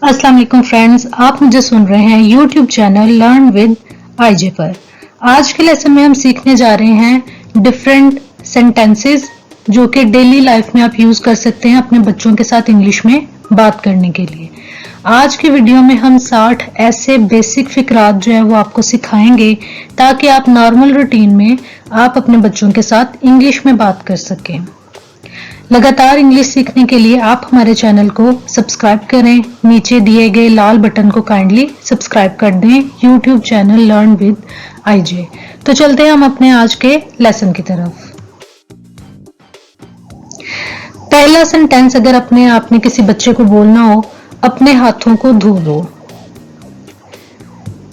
अस्सलाम वालेकुम फ्रेंड्स, आप मुझे सुन रहे हैं YouTube channel learn with IJ पर। आज के लेसन में हम सीखने जा रहे हैं डिफरेंट सेंटेंसेस जो कि डेली लाइफ में आप यूज कर सकते हैं अपने बच्चों के साथ इंग्लिश में बात करने के लिए। आज की वीडियो में हम 60 ऐसे बेसिक फिक्रात जो है वो आपको सिखाएंगे ताकि आप नॉर्मल रूटीन में आप अपने बच्चों के साथ इंग्लिश में बात कर सकें। लगातार इंग्लिश सीखने के लिए आप हमारे चैनल को सब्सक्राइब करें। नीचे दिए गए लाल बटन को काइंडली सब्सक्राइब कर दें, YouTube channel learn with IJ. तो चलते हैं हम अपने आज के लेसन की तरफ। पहला सेंटेंस, अगर आपने किसी बच्चे को बोलना हो अपने हाथों को धो दो,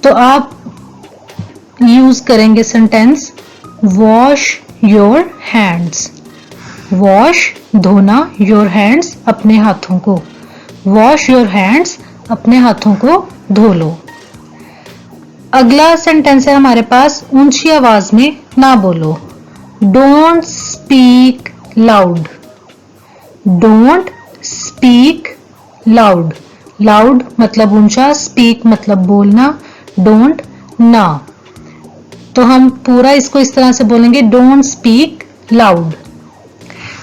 तो आप यूज करेंगे sentence wash your hands. Wash धोना, योर हैंड्स अपने हाथों को। वॉश योर हैंड्स अपने हाथों को धो लो। अगला सेंटेंस है हमारे पास ऊंची आवाज में ना बोलो। Don't speak loud. Don't speak loud. Loud मतलब ऊंचा, स्पीक मतलब बोलना, डोंट ना। तो हम पूरा इसको इस तरह से बोलेंगे don't speak loud.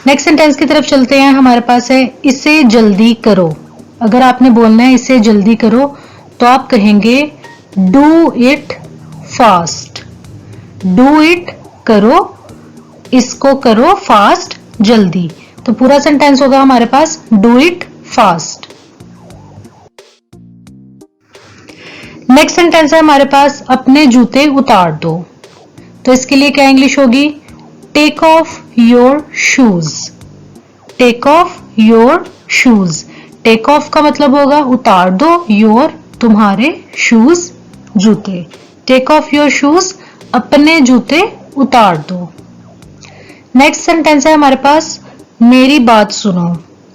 Next sentence की तरफ चलते हैं। हमारे पास है इसे जल्दी करो। अगर आपने बोलना है इसे जल्दी करो तो आप कहेंगे do it fast. Do it करो, इसको करो फास्ट जल्दी। तो पूरा सेंटेंस होगा हमारे पास do it fast. Next sentence है हमारे पास अपने जूते उतार दो। तो इसके लिए क्या इंग्लिश होगी? Take off your shoes. Take off your shoes. Take off का मतलब होगा उतार दो, योर तुम्हारे, शूज जूते। टेक ऑफ योर शूज अपने जूते उतार दो। नेक्स्ट सेंटेंस है हमारे पास मेरी बात सुनो।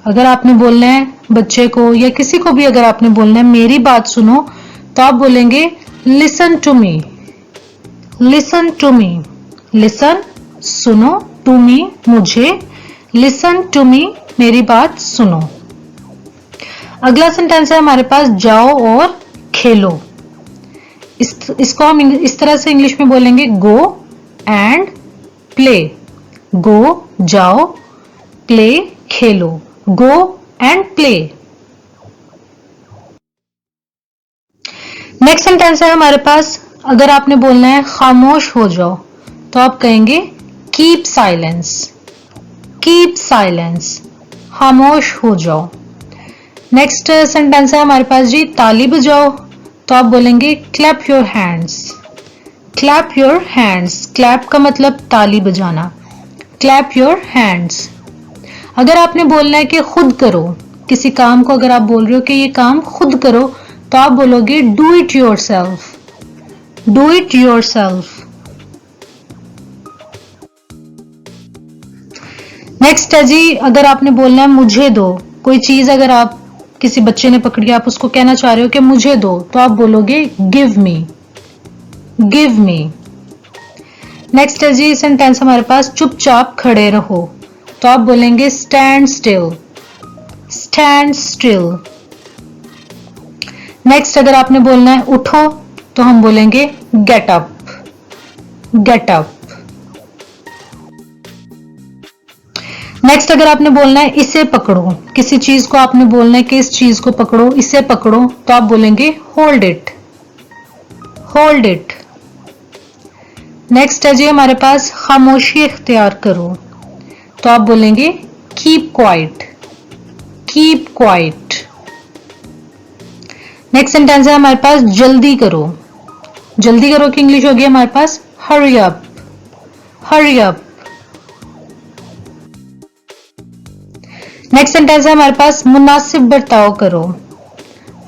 अगर आपने बोलना है बच्चे को या किसी को भी, अगर आपने बोलना है मेरी बात सुनो, तो आप बोलेंगे listen to me. Listen to me. Listen सुनो, टू मी मुझे, लिसन टू मी मेरी बात सुनो। अगला सेंटेंस है हमारे पास जाओ और खेलो। इसको हम इस तरह से इंग्लिश में बोलेंगे गो एंड प्ले। गो जाओ, play Khelo. Go and play. Next sentence है हमारे पास अगर आपने बोलना है खामोश हो जाओ, तो आप कहेंगे कीप साइलेंस। कीप साइलेंस, खामोश हो जाओ। नेक्स्ट सेंटेंस है हमारे पास जी ताली बजाओ, तो आप बोलेंगे clap your hands. Clap your hands. Clap का मतलब ताली बजाना। Clap your hands. अगर आपने बोलना है कि खुद करो, किसी काम को अगर आप बोल रहे हो कि ये काम खुद करो, तो आप बोलोगे do it your self. Do it your self. Next है जी अगर आपने बोलना है मुझे दो। कोई चीज अगर आप किसी बच्चे ने पकड़ी, आप उसको कहना चाह रहे हो कि मुझे दो, तो आप बोलोगे give me. Give me. Next है जी सेंटेंस हमारे पास चुपचाप खड़े रहो, तो आप बोलेंगे stand still. Stand still. Next अगर आपने बोलना है उठो, तो हम बोलेंगे get up. Get up. Next अगर आपने बोलना है इसे पकड़ो, किसी चीज को आपने बोलना है कि इस चीज को पकड़ो, इसे पकड़ो, तो आप बोलेंगे hold it. Hold it. Next है जी हमारे पास खामोशी इख्तियार करो, तो आप बोलेंगे keep quiet. Keep quiet. Next sentence है हमारे पास जल्दी करो। जल्दी करो की इंग्लिश होगी हमारे पास hurry up. Hurry up. Next sentence है हमारे पास मुनासिब बर्ताव करो,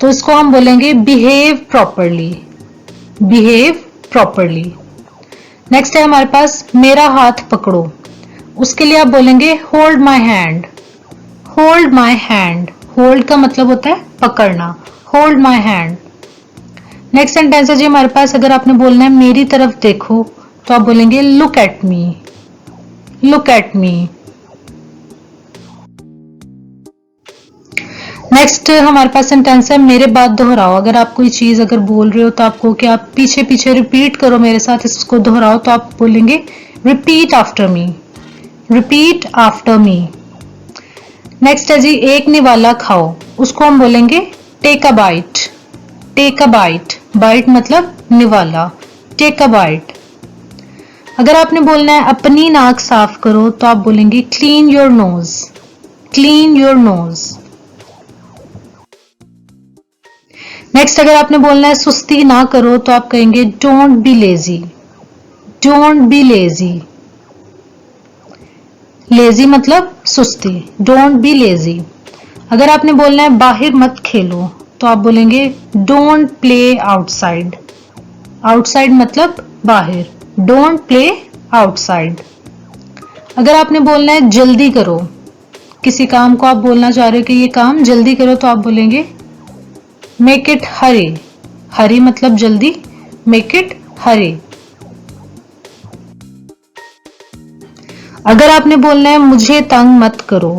तो इसको हम बोलेंगे behave properly. Behave properly. Next है हमारे पास मेरा हाथ पकड़ो, उसके लिए आप बोलेंगे hold my hand. Hold my hand. Hold का मतलब होता है पकड़ना। Hold my hand. Next sentence है जी हमारे पास अगर आपने बोलना है मेरी तरफ देखो, तो आप बोलेंगे look at me. Look at me. Next हमारे पास सेंटेंस है मेरे बात दोहराओ। अगर आप कोई चीज अगर बोल रहे हो तो आपको कि आप पीछे पीछे रिपीट करो मेरे साथ, इसको दोहराओ, तो आप बोलेंगे repeat after me, repeat after me. Next है जी एक निवाला खाओ, उसको हम बोलेंगे take a bite, take a bite, bite मतलब निवाला, टेक अ बाइट। अगर आपने बोलना है अपनी नाक साफ करो तो आप बोलेंगे clean your nose, clean your nose. Next अगर आपने बोलना है सुस्ती ना करो तो आप कहेंगे don't be lazy, don't be lazy. Lazy मतलब सुस्ती, डोंट बी लेजी। अगर आपने बोलना है बाहर मत खेलो तो आप बोलेंगे डोंट प्ले आउटसाइड, आउटसाइड मतलब बाहर, डोंट प्ले आउटसाइड। अगर आपने बोलना है जल्दी करो, किसी काम को आप बोलना चाह रहे हो कि ये काम जल्दी करो तो आप बोलेंगे मेक इट हरी, हरी मतलब जल्दी, मेक इट हरी। अगर आपने बोलना है मुझे तंग मत करो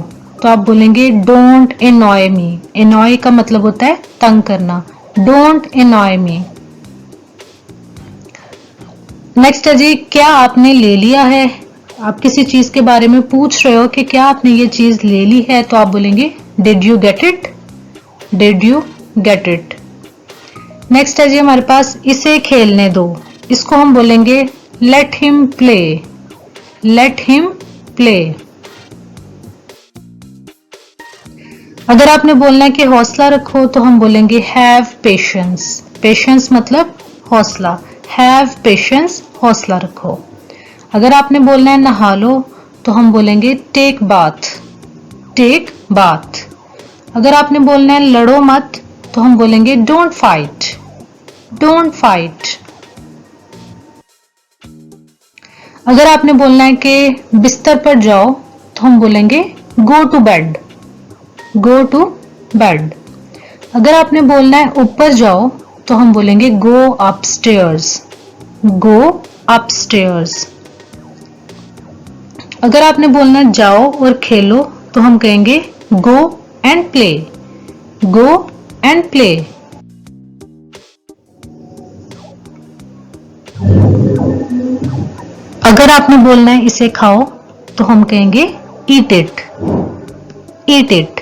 तो आप बोलेंगे डोंट एनॉय मी, एनॉय का मतलब होता है तंग करना, डोंट एनॉय मी। नेक्स्ट है जी क्या आपने ले लिया है। आप किसी चीज के बारे में पूछ रहे हो कि क्या आपने ये चीज ले ली है तो आप बोलेंगे did you get it, did you get it. Next है जी हमारे पास इसे खेलने दो, इसको हम बोलेंगे let him play, let him play. अगर आपने बोलना है कि हौसला रखो तो हम बोलेंगे हैव पेशेंस, पेशेंस मतलब हौसला, हैव पेशेंस, हौसला रखो। अगर आपने बोलना है नहा लो तो हम बोलेंगे टेक बाथ, टेक बाथ। अगर आपने बोलना है लड़ो मत तो हम बोलेंगे डोंट फाइट, डोंट फाइट। अगर आपने बोलना है कि बिस्तर पर जाओ तो हम बोलेंगे go to bed, go to bed. अगर आपने बोलना है ऊपर जाओ तो हम बोलेंगे गो अपस्टेयर्स, गो अपस्टेयर्स। अगर आपने बोलना है जाओ और खेलो तो हम कहेंगे go and play, go and play. अगर आपने बोलना है इसे खाओ तो हम कहेंगे ईट इट, ईट इट।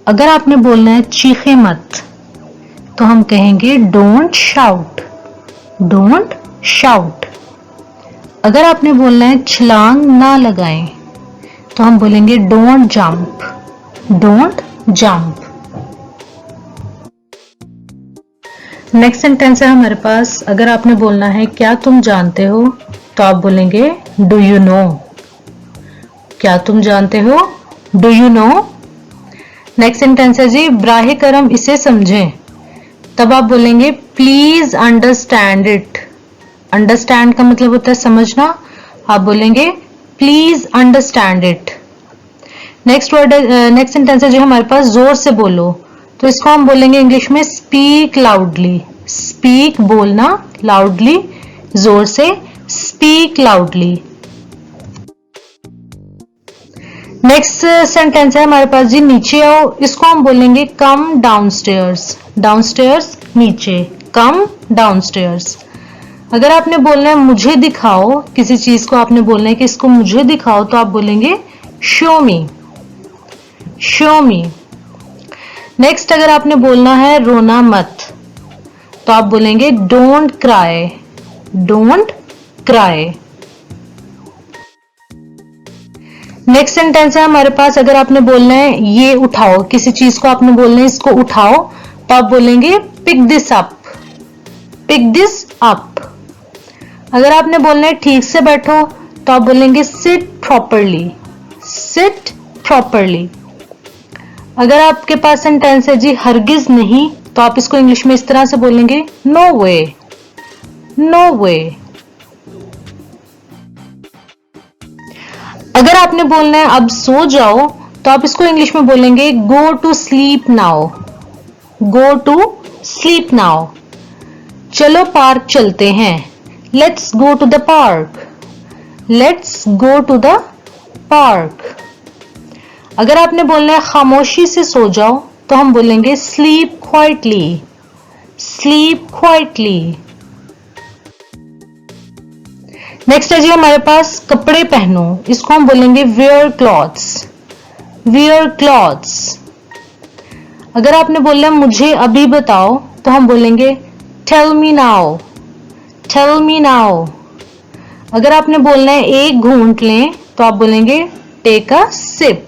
अगर आपने बोलना है चीखे मत तो हम कहेंगे डोंट शाउट, डोंट शाउट। अगर आपने बोलना है छलांग ना लगाएं तो हम बोलेंगे don't jump, don't jump. Next sentence है हमारे पास अगर आपने बोलना है क्या तुम जानते हो तो आप बोलेंगे डू यू नो, क्या तुम जानते हो, do you know. Next sentence है जी ब्राहे करम इसे समझें, तब आप बोलेंगे प्लीज अंडरस्टैंड इट, अंडरस्टैंड का मतलब होता है समझना, आप बोलेंगे please understand it. Next word, next sentence है जो हमारे पास जोर से बोलो, तो इसको हम बोलेंगे इंग्लिश में स्पीक लाउडली, स्पीक बोलना, लाउडली जोर से, स्पीक लाउडली। नेक्स्ट सेंटेंस है हमारे पास जी नीचे आओ, इसको हम बोलेंगे कम डाउनस्टेयर्स, डाउनस्टेयर्स नीचे, कम डाउनस्टेयर्स। अगर आपने बोलना है मुझे दिखाओ, किसी चीज को आपने बोलना है कि इसको मुझे दिखाओ तो आप बोलेंगे शो मी, शो मी। नेक्स्ट अगर आपने बोलना है रोना मत तो आप बोलेंगे don't cry, don't cry. Next sentence है हमारे पास अगर आपने बोलना है ये उठाओ, किसी चीज को आपने बोलना है इसको उठाओ तो आप बोलेंगे pick this up, pick this up. अगर आपने बोलना है ठीक से बैठो तो आप बोलेंगे सिट प्रॉपरली, सिट प्रॉपरली। अगर आपके पास सेंटेंस है जी हरगिज नहीं तो आप इसको इंग्लिश में इस तरह से बोलेंगे नो वे, नो वे। अगर आपने बोलना है अब सो जाओ तो आप इसको इंग्लिश में बोलेंगे go to sleep now, go to sleep now. चलो पार्क चलते हैं, let's go to the park, let's go to the park. अगर आपने बोलना है खामोशी से सो जाओ तो हम बोलेंगे sleep quietly, sleep quietly. Next है जी हमारे पास कपड़े पहनो, इसको हम बोलेंगे वेयर क्लॉथ्स, वेयर क्लॉथ्स। अगर आपने बोलना है मुझे अभी बताओ तो हम बोलेंगे tell me now, tell me now. अगर आपने बोलना है एक घूंट लें तो आप बोलेंगे take a sip,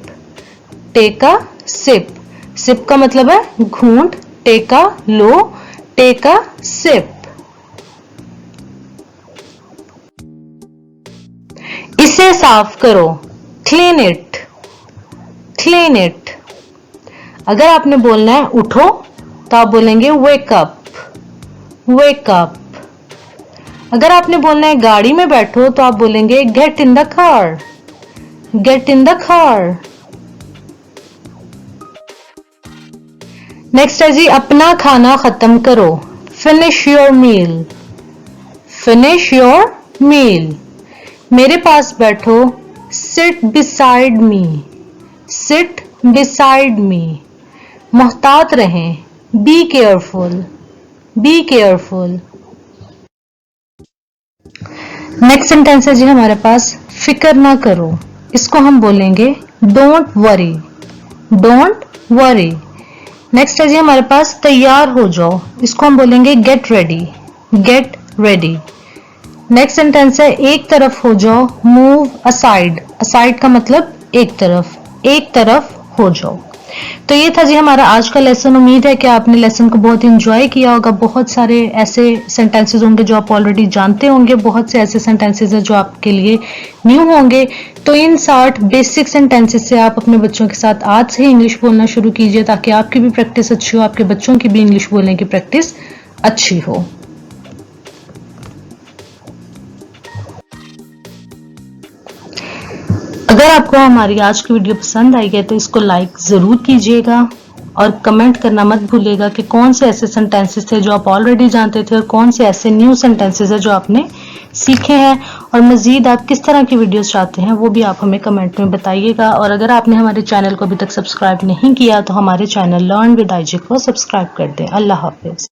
take a sip. Sip का मतलब है घूंट, take a low, take a sip. इसे साफ करो, क्लीन इट, क्लीन इट। अगर आपने बोलना है उठो तो आप बोलेंगे वेक अप, वेक अप। अगर आपने बोलना है गाड़ी में बैठो तो आप बोलेंगे get in the car, get in the car. Next है जी अपना खाना खत्म करो, finish your meal, finish your meal. मेरे पास बैठो, sit beside me, sit beside me. मोहतात रहें, be careful, be careful. Next sentence है जी हमारे पास फिक्र ना करो, इसको हम बोलेंगे don't worry, don't worry. Next है जी हमारे पास तैयार हो जाओ, इसको हम बोलेंगे get ready, get ready. Next sentence है एक तरफ हो जाओ, मूव असाइड, असाइड का मतलब एक तरफ, एक तरफ हो जाओ। तो ये था जी हमारा आज का लेसन। उम्मीद है कि आपने लेसन को बहुत इंजॉय किया होगा। बहुत सारे ऐसे सेंटेंसेस होंगे जो आप ऑलरेडी जानते होंगे, बहुत से ऐसे सेंटेंसेस हैं जो आपके लिए न्यू होंगे। तो इन 60 बेसिक सेंटेंसेस से आप अपने बच्चों के साथ आज से ही इंग्लिश बोलना शुरू कीजिए, ताकि आपकी भी प्रैक्टिस अच्छी हो, आपके बच्चों की भी इंग्लिश बोलने की प्रैक्टिस अच्छी हो। अगर आपको हमारी आज की वीडियो पसंद आई है तो इसको लाइक जरूर कीजिएगा और कमेंट करना मत भूलिएगा कि कौन से ऐसे सेंटेंसेस थे जो आप ऑलरेडी जानते थे और कौन से ऐसे न्यू सेंटेंसेस है जो आपने सीखे हैं। और मजीद आप किस तरह की वीडियोस चाहते हैं वो भी आप हमें कमेंट में बताइएगा। और अगर आपने हमारे चैनल को अभी तक सब्सक्राइब नहीं किया तो हमारे चैनल लर्न विद IJ को सब्सक्राइब कर दें। अल्लाह हाफिज।